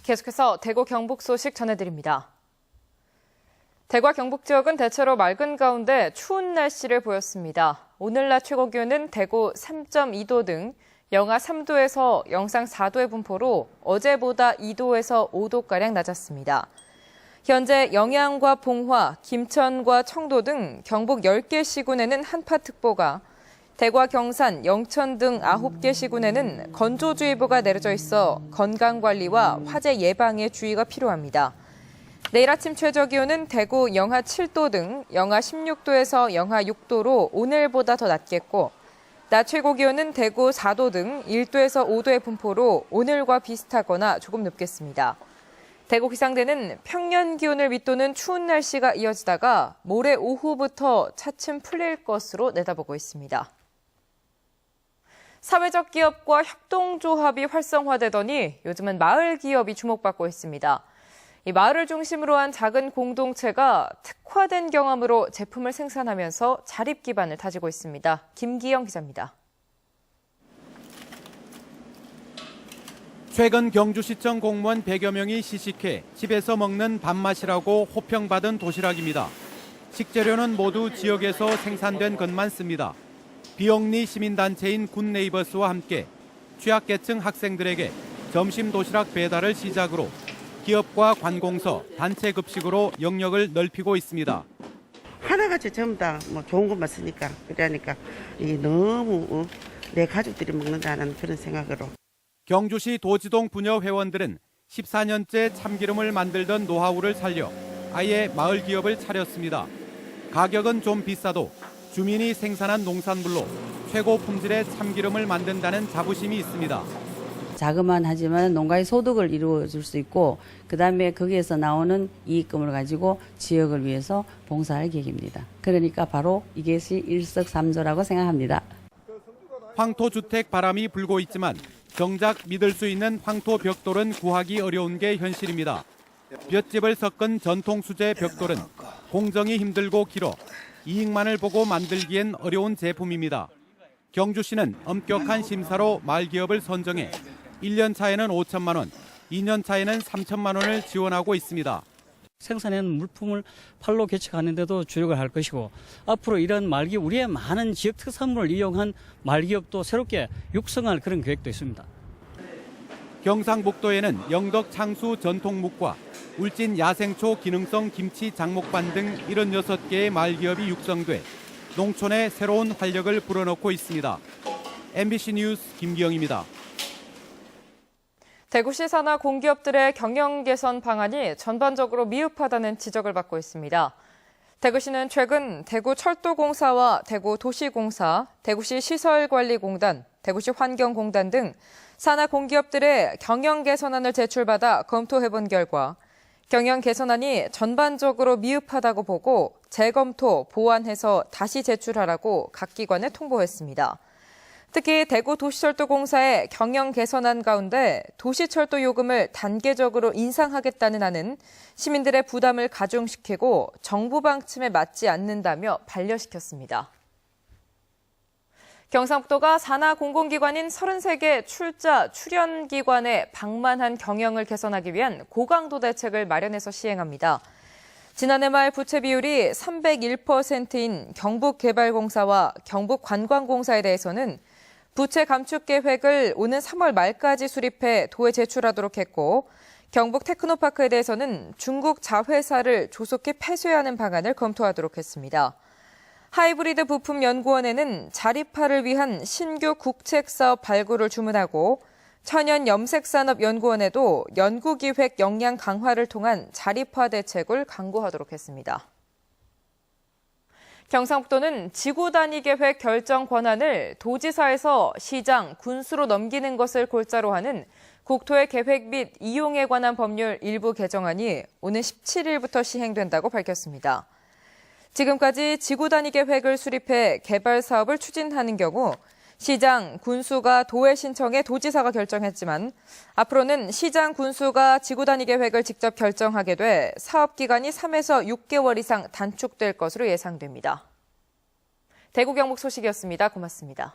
계속해서 대구 경북 소식 전해드립니다. 대구와 경북 지역은 대체로 맑은 가운데 추운 날씨를 보였습니다. 오늘 낮 최고 기온은 대구 3.2도 등 영하 3도에서 영상 4도의 분포로 어제보다 2도에서 5도가량 낮았습니다. 현재 영양과 봉화, 김천과 청도 등 경북 10개 시군에는 한파특보가, 대구와 경산, 영천 등 9개 시군에는 건조주의보가 내려져 있어 건강관리와 화재 예방에 주의가 필요합니다. 내일 아침 최저기온은 대구 영하 7도 등 영하 16도에서 영하 6도로 오늘보다 더 낮겠고, 낮 최고 기온은 대구 4도 등 1도에서 5도의 분포로 오늘과 비슷하거나 조금 높겠습니다. 대구 기상대는 평년 기온을 밑도는 추운 날씨가 이어지다가 모레 오후부터 차츰 풀릴 것으로 내다보고 있습니다. 사회적 기업과 협동조합이 활성화되더니 요즘은 마을 기업이 주목받고 있습니다. 이 마을을 중심으로 한 작은 공동체가 특화된 경험으로 제품을 생산하면서 자립 기반을 다지고 있습니다. 김기영 기자입니다. 최근 경주시청 공무원 100여 명이 시식해 집에서 먹는 밥맛이라고 호평받은 도시락입니다. 식재료는 모두 지역에서 생산된 것만 씁니다. 비영리 시민단체인 굿네이버스와 함께 취약계층 학생들에게 점심 도시락 배달을 시작으로 기업과 관공서, 단체 급식으로 영역을 넓히고 있습니다. 하나같이 전부 다 좋은 것만 쓰니까 그러니까 너무 내 가족들이 먹는다는 그런 생각으로. 경주시 도지동 부녀 회원들은 14년째 참기름을 만들던 노하우를 살려 아예 마을 기업을 차렸습니다. 가격은 좀 비싸도 주민이 생산한 농산물로 최고 품질의 참기름을 만든다는 자부심이 있습니다. 자그만 하지만 농가의 소득을 이루어줄 수 있고, 그다음에 거기에서 나오는 이익금을 가지고 지역을 위해서 봉사할 계획입니다. 그러니까 바로 이것이 일석삼조라고 생각합니다. 황토주택 바람이 불고 있지만 정작 믿을 수 있는 황토 벽돌은 구하기 어려운 게 현실입니다. 볏짚을 섞은 전통 수제 벽돌은 공정이 힘들고 길어 이익만을 보고 만들기엔 어려운 제품입니다. 경주시는 엄격한 심사로 마을 기업을 선정해 1년 차에는 5천만 원, 2년 차에는 3천만 원을 지원하고 있습니다. 생산한 물품을 팔로 개척하는데도 주력을 할 것이고, 앞으로 이런 말기업, 우리의 많은 지역 특산물을 이용한 말기업도 새롭게 육성할 그런 계획도 있습니다. 경상북도에는 영덕 창수 전통묵과 울진 야생초 기능성 김치 장목반 등 76개의 말기업이 육성돼 농촌에 새로운 활력을 불어넣고 있습니다. MBC 뉴스 김기영입니다. 대구시 산하 공기업들의 경영 개선 방안이 전반적으로 미흡하다는 지적을 받고 있습니다. 대구시는 최근 대구철도공사와 대구도시공사, 대구시 시설관리공단, 대구시 환경공단 등 산하 공기업들의 경영 개선안을 제출받아 검토해본 결과 경영 개선안이 전반적으로 미흡하다고 보고 재검토, 보완해서 다시 제출하라고 각 기관에 통보했습니다. 특히 대구도시철도공사의 경영 개선안 가운데 도시철도 요금을 단계적으로 인상하겠다는 안은 시민들의 부담을 가중시키고 정부 방침에 맞지 않는다며 반려시켰습니다. 경상북도가 산하 공공기관인 33개 출연기관에 방만한 경영을 개선하기 위한 고강도 대책을 마련해서 시행합니다. 지난해 말 부채 비율이 301%인 경북개발공사와 경북관광공사에 대해서는 부채 감축 계획을 오는 3월 말까지 수립해 도에 제출하도록 했고, 경북 테크노파크에 대해서는 중국 자회사를 조속히 폐쇄하는 방안을 검토하도록 했습니다. 하이브리드 부품연구원에는 자립화를 위한 신규 국책사업 발굴을 주문하고, 천연염색산업연구원에도 연구기획 역량 강화를 통한 자립화 대책을 강구하도록 했습니다. 경상북도는 지구단위 계획 결정 권한을 도지사에서 시장, 군수로 넘기는 것을 골자로 하는 국토의 계획 및 이용에 관한 법률 일부 개정안이 오는 17일부터 시행된다고 밝혔습니다. 지금까지 지구단위 계획을 수립해 개발 사업을 추진하는 경우 시장, 군수가 도에 신청해 도지사가 결정했지만 앞으로는 시장, 군수가 지구단위 계획을 직접 결정하게 돼 사업 기간이 3에서 6개월 이상 단축될 것으로 예상됩니다. 대구 경북 소식이었습니다. 고맙습니다.